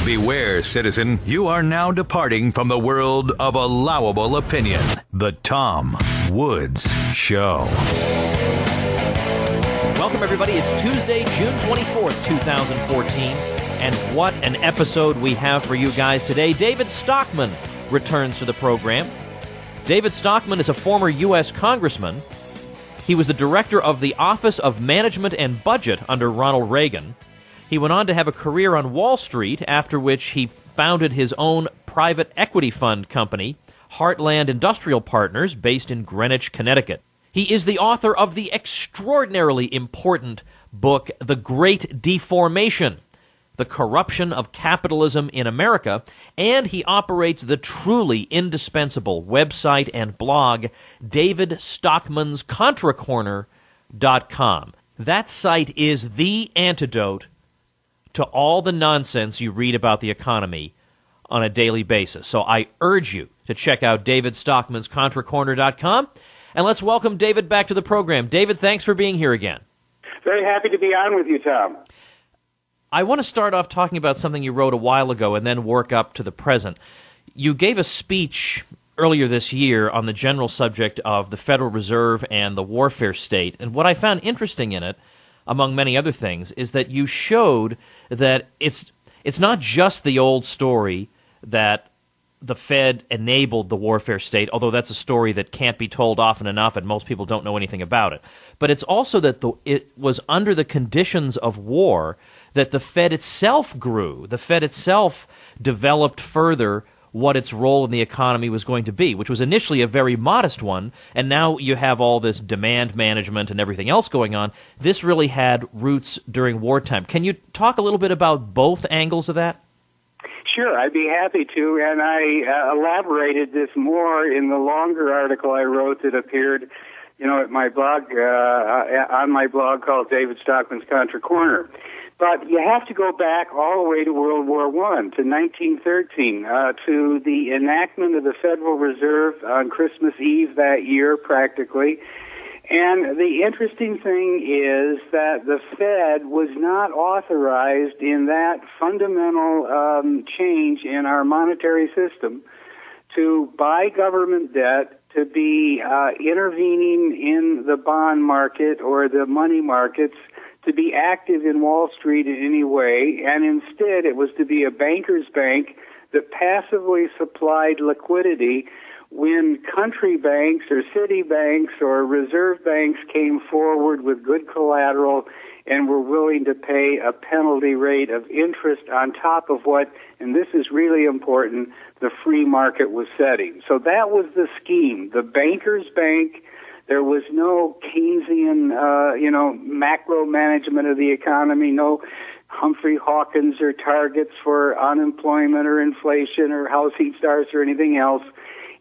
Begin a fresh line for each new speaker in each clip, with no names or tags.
Beware, citizen, you are now departing from the world of allowable opinion. The Tom Woods Show.
Welcome, everybody. It's Tuesday, June 24th, 2014. And what an episode we have for you guys today. David Stockman returns to the program. David Stockman is a former U.S. congressman. He was the director of the Office of Management and Budget under Ronald Reagan. He went on to have a career on Wall Street, after which he founded his own private equity fund company, Heartland Industrial Partners, based in Greenwich, Connecticut. He is the author of the extraordinarily important book, The Great Deformation, The Corruption of Capitalism in America, and he operates the truly indispensable website and blog, DavidStockmansContraCorner.com. That site is the antidote to all the nonsense you read about the economy on a daily basis. So I urge you to check out DavidStockmansContraCorner.com, and let's welcome David back to the program. David, thanks for being here again.
Very happy to be on with you, Tom.
I want to start off talking about something you wrote a while ago and then work up to the present. You gave a speech earlier this year on the general subject of the Federal Reserve and the warfare state, and what I found interesting in it, among many other things, is that you showed that it's not just the old story that the Fed enabled the warfare state, although that's a story that can't be told often enough and most people don't know anything about it. But it's also that it was under the conditions of war that the Fed itself grew. The Fed itself developed further what its role in the economy was going to be, which was initially a very modest one, and now you have all this demand management and everything else going on. This really had roots during wartime. Can you talk a little bit about both angles of that?
Sure, I'd be happy to, and I elaborated this more in the longer article I wrote that appeared, at my blog, on my blog called David Stockman's Contra Corner. But you have to go back all the way to World War I, to 1913, to the enactment of the Federal Reserve on Christmas Eve that year, practically. And the interesting thing is that the Fed was not authorized in that fundamental change in our monetary system to buy government debt, to be intervening in the bond market or the money markets, to be active in Wall Street in any way, and instead it was to be a banker's bank that passively supplied liquidity when country banks or city banks or reserve banks came forward with good collateral and were willing to pay a penalty rate of interest on top of what, and this is really important, the free market was setting. So that was the scheme. The banker's bank. There was no Keynesian, macro management of the economy, no Humphrey Hawkins or targets for unemployment or inflation or housing starts or anything else.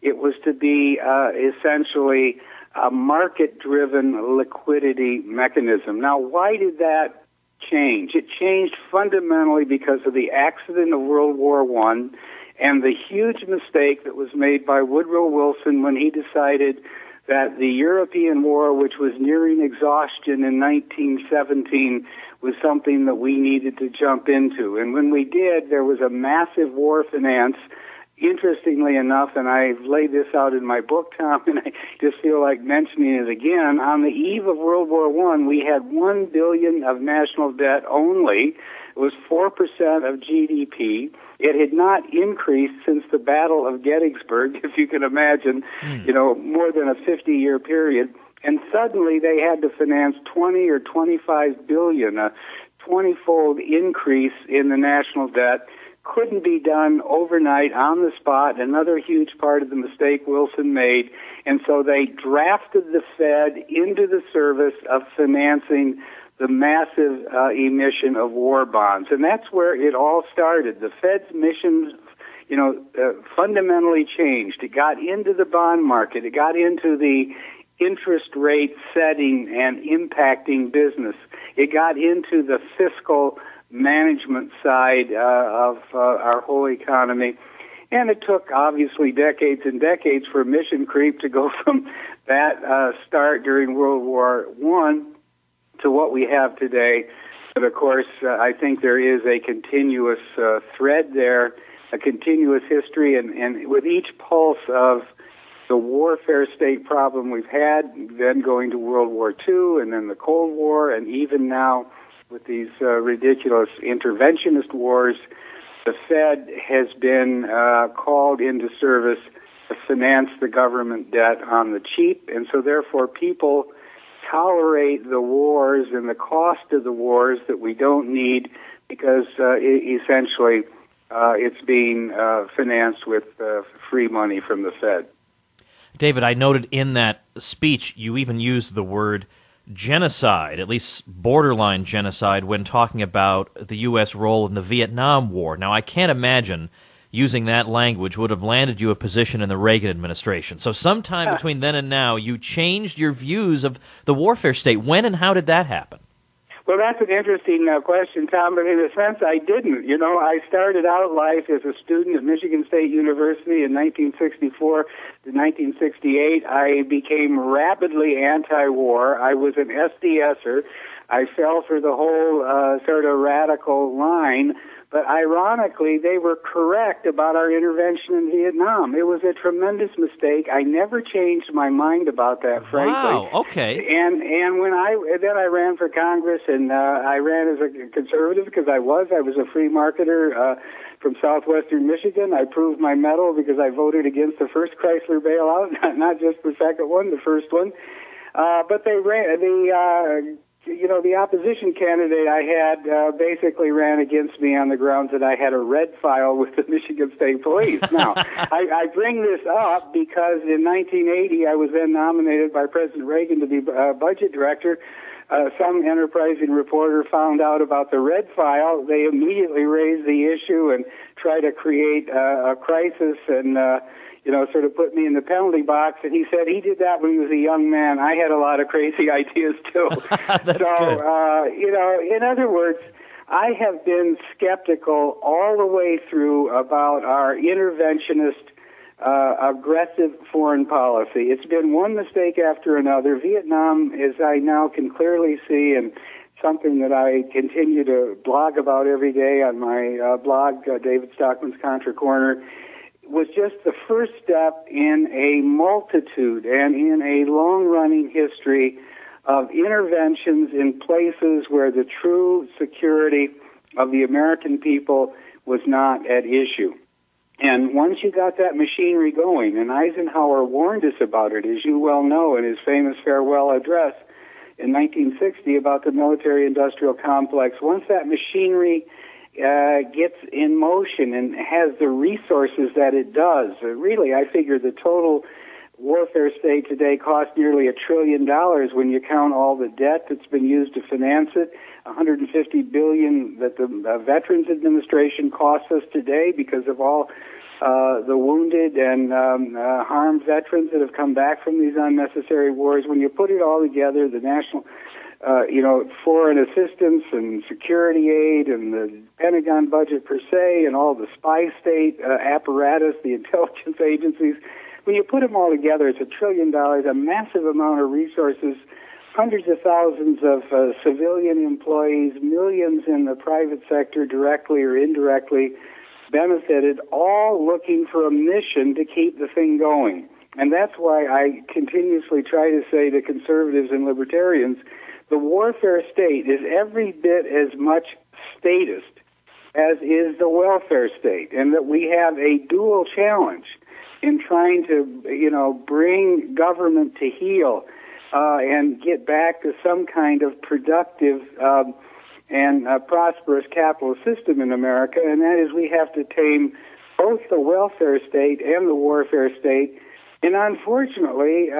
It was to be essentially a market-driven liquidity mechanism. Now, why did that change? It changed fundamentally because of the accident of World War I and the huge mistake that was made by Woodrow Wilson when he decided that the European war, which was nearing exhaustion in 1917, was something that we needed to jump into. And when we did, there was a massive war finance. Interestingly enough, and I've laid this out in my book, Tom, and I just feel like mentioning it again, on the eve of World War I, we had $1 billion of national debt only. It was 4% of GDP. It had not increased since the Battle of Gettysburg, if you can imagine, more than a 50-year period. And suddenly they had to finance 20 or 25 billion, a 20-fold increase in the national debt. Couldn't be done overnight on the spot, another huge part of the mistake Wilson made. And so they drafted the Fed into the service of financing the massive emission of war bonds. And that's where it all started. The Fed's mission, fundamentally changed. It got into the bond market. It got into the interest rate setting and impacting business. It got into the fiscal management side of our whole economy. And it took, obviously, decades and decades for mission creep to go from that start during World War I to what we have today. But of course, I think there is a continuous thread there, a continuous history, and with each pulse of the warfare state problem we've had, then going to World War II, and then the Cold War, and even now with these ridiculous interventionist wars, the Fed has been called into service to finance the government debt on the cheap, and so therefore people tolerate the wars and the cost of the wars that we don't need because essentially it's being financed with free money from the Fed.
David, I noted in that speech you even used the word genocide, at least borderline genocide, when talking about the U.S. role in the Vietnam War. Now, I can't imagine using that language would have landed you a position in the Reagan administration. So sometime between then and now, you changed your views of the warfare state. When and how did that happen?
Well, that's an interesting question, Tom, but in a sense I didn't. You know, I started out life as a student at Michigan State University in 1964 to 1968. I became rapidly anti-war. I was an SDSer. I fell for the whole sort of radical line. But ironically, they were correct about our intervention in Vietnam. It was a tremendous mistake. I never changed my mind about that, frankly.
Wow, okay.
And when I ran for Congress, and I ran as a conservative because I was a free marketer from southwestern Michigan. I proved my mettle because I voted against the first Chrysler bailout, not just the second one, the first one. But they ran the opposition candidate I had basically ran against me on the grounds that I had a red file with the Michigan State Police. Now, I bring this up because in 1980 I was then nominated by President Reagan to be budget director. Some enterprising reporter found out about the red file. They immediately raised the issue and tried to create a crisis and sort of put me in the penalty box, and he said he did that when he was a young man. I had a lot of crazy ideas, too.
That's good.
In other words, I have been skeptical all the way through about our interventionist, aggressive foreign policy. It's been one mistake after another. Vietnam, as I now can clearly see, and something that I continue to blog about every day on my blog, David Stockman's Contra Corner, was just the first step in a multitude and in a long-running history of interventions in places where the true security of the American people was not at issue. And once you got that machinery going, and Eisenhower warned us about it, as you well know, in his famous farewell address in 1960 about the military-industrial complex, once that machinery gets in motion and has the resources that it does. Really, I figure the total warfare state today costs nearly $1 trillion when you count all the debt that's been used to finance it. $150 billion that the Veterans Administration costs us today because of all the wounded and harmed veterans that have come back from these unnecessary wars. When you put it all together, the national foreign assistance and security aid and the Pentagon budget per se and all the spy state apparatus, the intelligence agencies, when you put them all together, it's $1 trillion, a massive amount of resources, hundreds of thousands of civilian employees, millions in the private sector directly or indirectly benefited, all looking for a mission to keep the thing going. And that's why I continuously try to say to conservatives and libertarians, the warfare state is every bit as much statist as is the welfare state, and that we have a dual challenge in trying to, bring government to heel and get back to some kind of productive and prosperous capitalist system in America, and that is we have to tame both the welfare state and the warfare state. And unfortunately,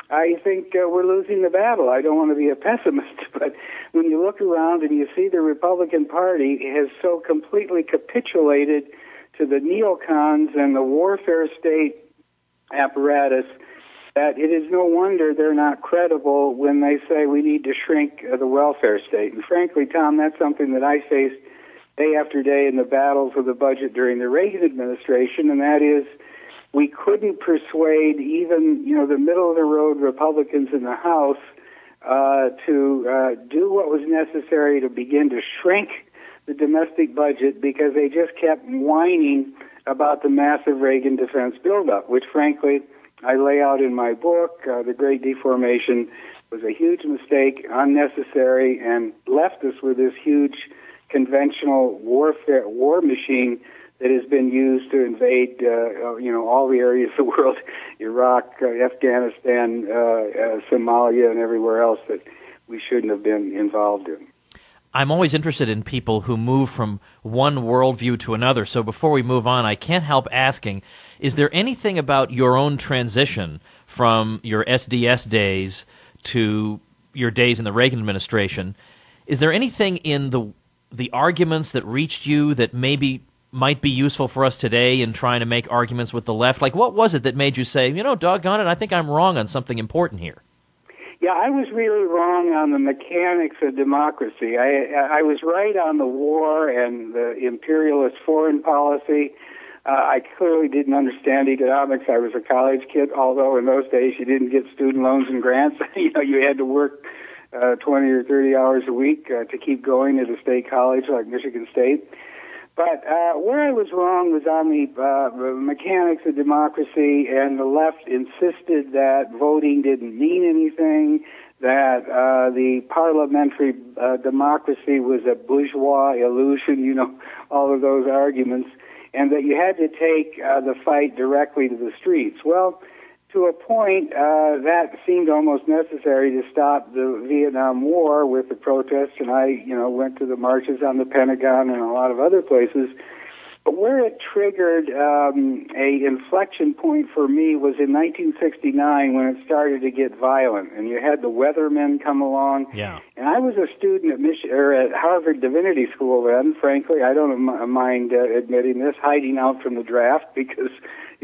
I think we're losing the battle. I don't want to be a pessimist, but when you look around and you see the Republican Party has so completely capitulated to the neocons and the warfare state apparatus that it is no wonder they're not credible when they say we need to shrink the welfare state. And frankly, Tom, that's something that I faced day after day in the battles of the budget during the Reagan administration, and that is we couldn't persuade even, the middle-of-the-road Republicans in the House to do what was necessary to begin to shrink the domestic budget because they just kept whining about the massive Reagan defense buildup, which frankly I lay out in my book. The Great Deformation was a huge mistake, unnecessary, and left us with this huge conventional war machine that has been used to invade, all the areas of the world, Iraq, Afghanistan, Somalia, and everywhere else that we shouldn't have been involved in.
I'm always interested in people who move from one worldview to another. So before we move on, I can't help asking, is there anything about your own transition from your SDS days to your days in the Reagan administration? Is there anything in the arguments that reached you that maybe might be useful for us today in trying to make arguments with the left? Like, what was it that made you say, doggone it, I think I'm wrong on something important here?
Yeah, I was really wrong on the mechanics of democracy. I was right on the war and the imperialist foreign policy. I clearly didn't understand economics. I was a college kid, although in those days you didn't get student loans and grants. You had to work 20 or 30 hours a week to keep going at a state college like Michigan State. But where I was wrong was on the mechanics of democracy, and the left insisted that voting didn't mean anything, that the parliamentary democracy was a bourgeois illusion, all of those arguments, and that you had to take the fight directly to the streets. Well, to a point, that seemed almost necessary to stop the Vietnam War with the protests, and I, went to the marches on the Pentagon and a lot of other places. But where it triggered a inflection point for me was in 1969 when it started to get violent, and you had the Weathermen come along.
Yeah.
And I was a student at Harvard Divinity School then. Frankly, I don't mind admitting this, hiding out from the draft because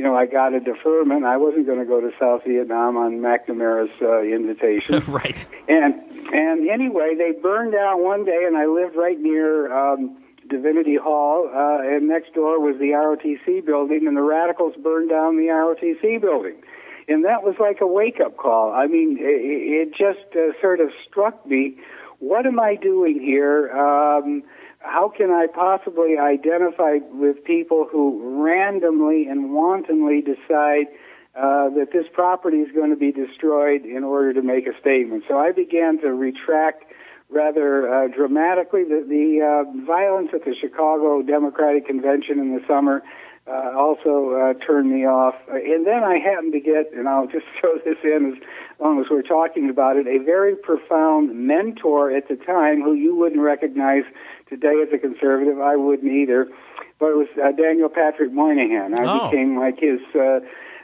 I got a deferment. I wasn't going to go to South Vietnam on McNamara's invitation.
Right.
And anyway, they burned down one day, and I lived right near Divinity Hall, and next door was the ROTC building, and the radicals burned down the ROTC building. And that was like a wake-up call. I mean, it just sort of struck me, what am I doing here? How can I possibly identify with people who randomly and wantonly decide that this property is going to be destroyed in order to make a statement? So I began to retract rather dramatically. The violence at the Chicago Democratic Convention in the summer also turned me off. And then I happened to get, and I'll just throw this in as long as we're talking about it, a very profound mentor at the time who you wouldn't recognize today as a conservative. I wouldn't either. But it was Daniel Patrick Moynihan. I became like his...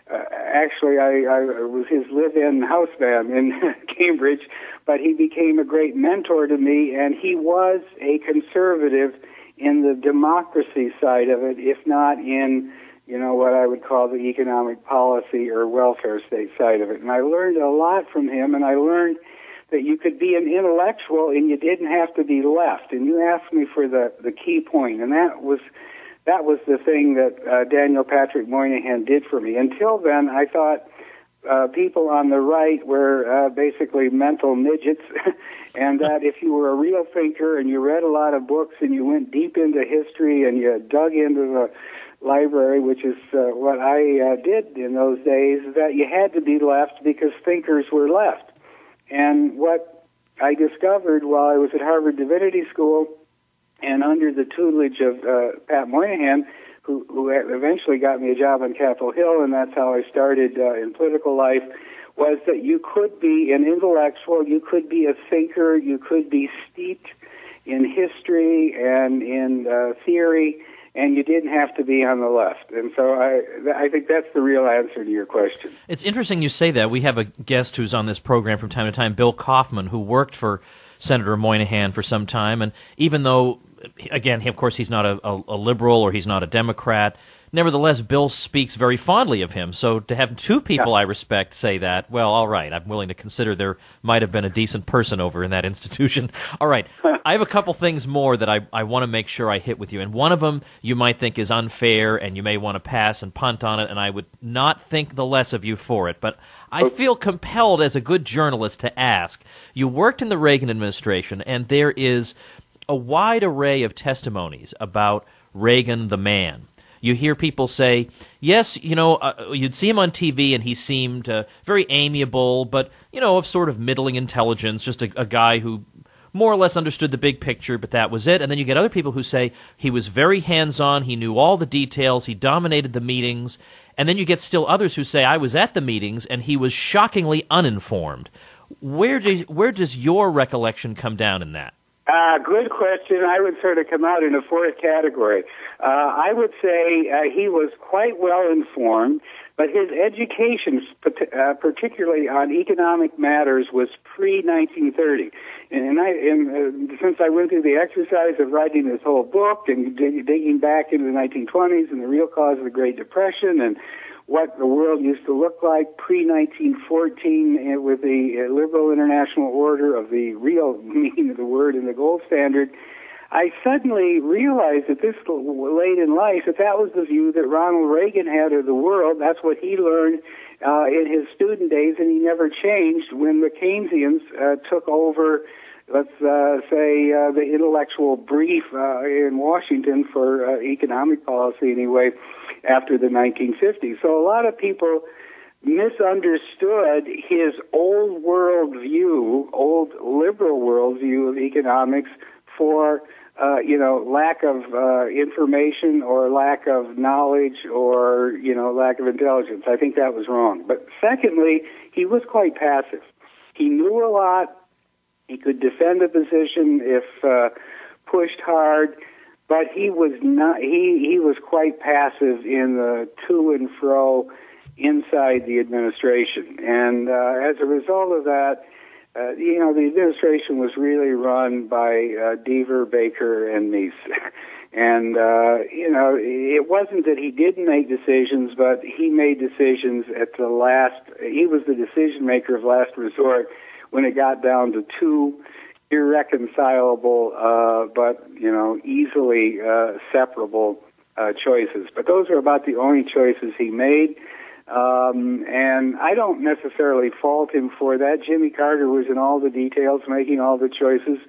Actually, I was his live-in house band in Cambridge, but he became a great mentor to me, and he was a conservative in the democracy side of it, if not in, what I would call the economic policy or welfare state side of it. And I learned a lot from him, and I learned that you could be an intellectual and you didn't have to be left. And you asked me for the key point, and that was the thing that Daniel Patrick Moynihan did for me. Until then, I thought people on the right were basically mental midgets, and that if you were a real thinker and you read a lot of books and you went deep into history and you dug into the library, which is what I did in those days, that you had to be left because thinkers were left. And what I discovered while I was at Harvard Divinity School and under the tutelage of Pat Moynihan, who eventually got me a job on Capitol Hill, and that's how I started in political life, was that you could be an intellectual, you could be a thinker, you could be steeped in history and in theory, and you didn't have to be on the left. And so I think that's the real answer to your question.
It's interesting you say that. We have a guest who's on this program from time to time, Bill Kaufman, who worked for Senator Moynihan for some time, and even though, again, of course, he's not a liberal or he's not a Democrat, nevertheless, Bill speaks very fondly of him. So to have two people I respect say that, well, all right, I'm willing to consider there might have been a decent person over in that institution. All right, I have a couple things more that I want to make sure I hit with you. And one of them you might think is unfair, and you may want to pass and punt on it, and I would not think the less of you for it. But I feel compelled as a good journalist to ask. You worked in the Reagan administration, and there is a wide array of testimonies about Reagan the man. You hear people say, yes, you'd see him on TV and he seemed very amiable, but, of sort of middling intelligence, just a guy who more or less understood the big picture, but that was it. And then you get other people who say he was very hands-on, he knew all the details, he dominated the meetings. And then you get still others who say, I was at the meetings and he was shockingly uninformed. Where does your recollection come down in that?
Good question. I would sort of come out in a fourth category. I would say he was quite well informed, but his education, particularly on economic matters, was pre-1930. And since I went through the exercise of writing this whole book and digging back into the 1920s and the real cause of the Great Depression and what the world used to look like pre-1914 with the liberal international order of the real meaning of the word and the gold standard, I suddenly realized that this late in life, that was the view that Ronald Reagan had of the world. That's what he learned in his student days, and he never changed when the Keynesians took over, let's say, the intellectual brief in Washington for economic policy anyway, after the 1950s. So a lot of people misunderstood his old world view, old liberal world view of economics for, lack of information or lack of knowledge or, lack of intelligence. I think that was wrong. But secondly, he was quite passive. He knew a lot. He could defend a position if pushed hard. But he was not. He was quite passive in the to and fro inside the administration, and as a result of that, the administration was really run by Deaver, Baker, and Meese. And it wasn't that he didn't make decisions, but he made decisions at the last. He was the decision maker of last resort when it got down to two irreconcilable, but easily separable choices. But those are about the only choices he made, and I don't necessarily fault him for that. Jimmy Carter was in all the details, making all the choices,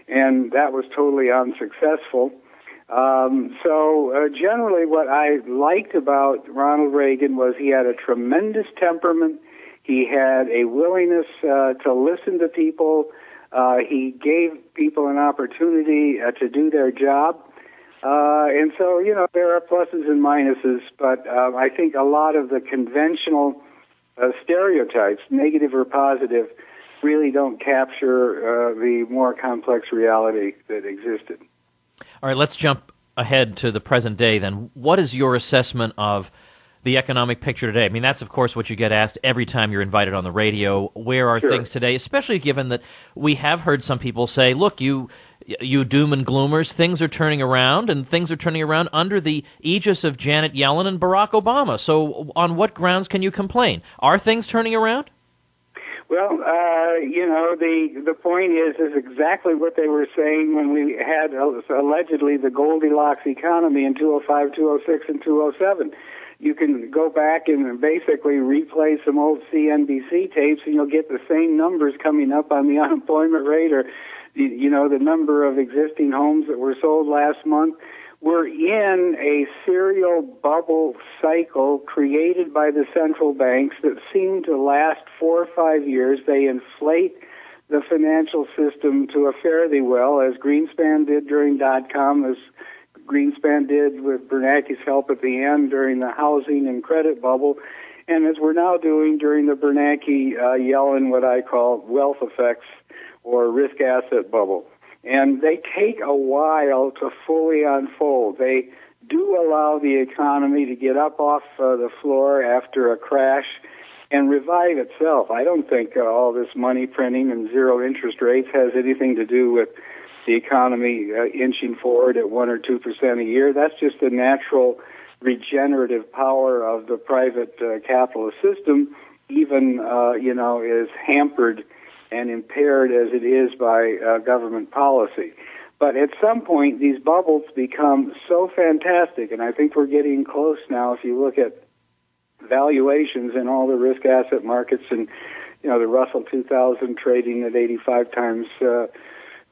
and that was totally unsuccessful. So generally, what I liked about Ronald Reagan was he had a tremendous temperament. He had a willingness to listen to people. He gave people an opportunity to do their job. And so, there are pluses and minuses, but I think a lot of the conventional stereotypes, negative or positive, really don't capture the more complex reality that existed.
All right, let's jump ahead to the present day then. What is your assessment of the economic picture today? I mean, that's, of course, what you get asked every time you're invited on the radio. Where are things today? Especially given that we have heard some people say, look, you doom and gloomers, things are turning around, and things are turning around under the aegis of Janet Yellen and Barack Obama. So on what grounds can you complain? Are things turning around?
Well, the point is exactly what they were saying when we had allegedly the Goldilocks economy in 2005, 2006, and 2007. You can go back and basically replay some old CNBC tapes, and you'll get the same numbers coming up on the unemployment rate or, the number of existing homes that were sold last month. We're in a serial bubble cycle created by the central banks that seem to last 4 or 5 years. They inflate the financial system to a fairly well, as Greenspan did during .com, as Greenspan did with Bernanke's help at the end during the housing and credit bubble, and as we're now doing during the Bernanke-Yellen, what I call wealth effects or risk asset bubble. And they take a while to fully unfold. They do allow the economy to get up off the floor after a crash and revive itself. I don't think all this money printing and zero interest rates has anything to do with the economy inching forward at 1 or 2% a year. That's just a natural regenerative power of the private capitalist system even, is hampered and impaired as it is by government policy. But at some point, these bubbles become so fantastic, and I think we're getting close now. If you look at valuations in all the risk asset markets, and the Russell 2000 trading at 85 times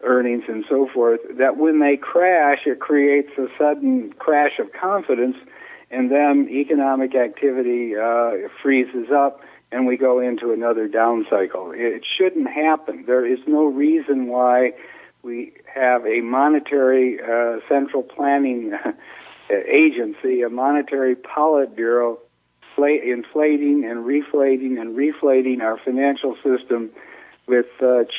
earnings and so forth, that when they crash, it creates a sudden crash of confidence, and then economic activity freezes up, and we go into another down cycle. It shouldn't happen. There is no reason why we have a monetary central planning agency, a monetary Politburo, inflating and reflating our financial system with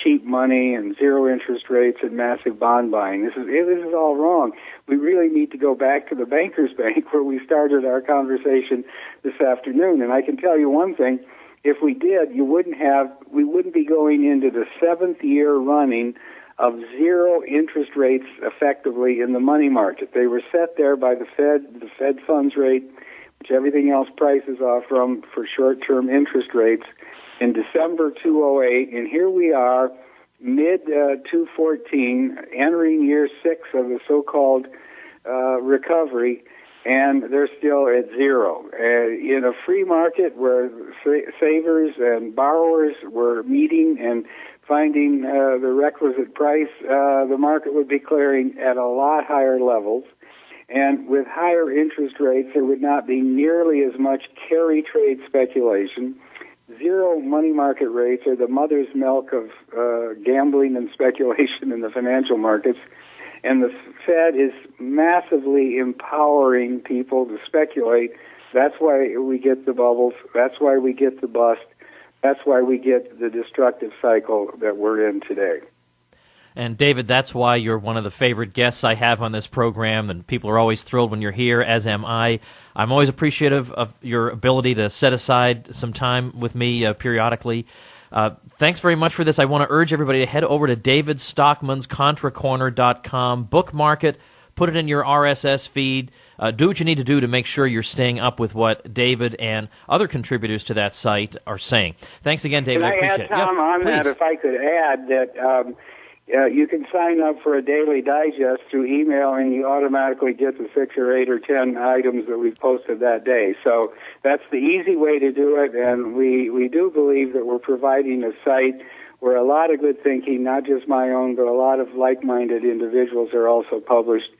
cheap money and zero interest rates and massive bond buying. This is all wrong. We really need to go back to the banker's bank where we started our conversation this afternoon. And I can tell you one thing. If we did, we wouldn't be going into the 7th year running of zero interest rates effectively in the money market. They were set there by the Fed funds rate, which everything else prices off from for short-term interest rates, in December 2008. And here we are, mid-2014, entering year 6 of the so-called recovery, and they're still at zero. In a free market where savers and borrowers were meeting and finding the requisite price, the market would be clearing at a lot higher levels. And with higher interest rates, there would not be nearly as much carry trade speculation. Zero money market rates are the mother's milk of gambling and speculation in the financial markets. And the Fed is massively empowering people to speculate. That's why we get the bubbles. That's why we get the bust. That's why we get the destructive cycle that we're in today.
And David, that's why you're one of the favorite guests I have on this program, and people are always thrilled when you're here, as am I. I'm always appreciative of your ability to set aside some time with me periodically. Thanks very much for this. I want to urge everybody to head over to David Stockman's ContraCorner.com, bookmark it, put it in your RSS feed. Do what you need to do to make sure you're staying up with what David and other contributors to that site are saying. Thanks again, David.
Can
I appreciate
add, Tom,
it.
on
please.
that, if I could add that you can sign up for a daily digest through email, and you automatically get the 6 or 8 or 10 items that we've posted that day. So that's the easy way to do it, and we do believe that we're providing a site where a lot of good thinking, not just my own, but a lot of like-minded individuals are also published,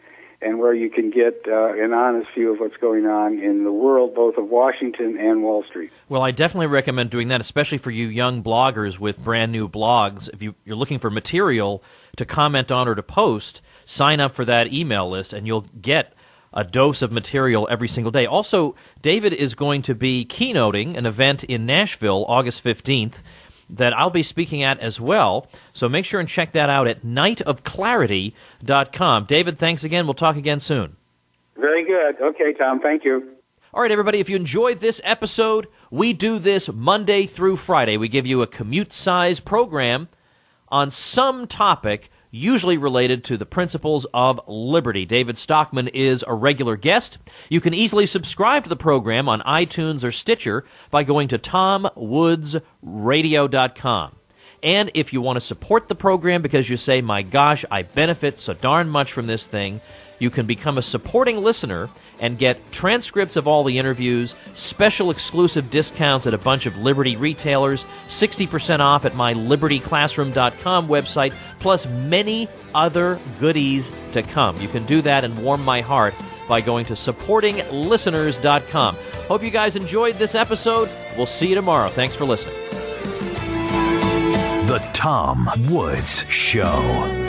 and where you can get an honest view of what's going on in the world, both of Washington and Wall Street.
Well, I definitely recommend doing that, especially for you young bloggers with brand new blogs. If you're looking for material to comment on or to post, sign up for that email list, and you'll get a dose of material every single day. Also, David is going to be keynoting an event in Nashville, August 15th, that I'll be speaking at as well. So make sure and check that out at nightofclarity.com. David, thanks again. We'll talk again soon.
Very good. Okay, Tom. Thank you.
All right, everybody, if you enjoyed this episode, we do this Monday through Friday. We give you a commute-size program on some topic usually related to the principles of liberty. David Stockman is a regular guest. You can easily subscribe to the program on iTunes or Stitcher by going to tomwoodsradio.com. And if you want to support the program because you say, my gosh, I benefit so darn much from this thing, you can become a supporting listener and get transcripts of all the interviews, special exclusive discounts at a bunch of Liberty retailers, 60% off at my libertyclassroom.com website, plus many other goodies to come. You can do that and warm my heart by going to supportinglisteners.com. Hope you guys enjoyed this episode. We'll see you tomorrow. Thanks for listening.
The Tom Woods Show.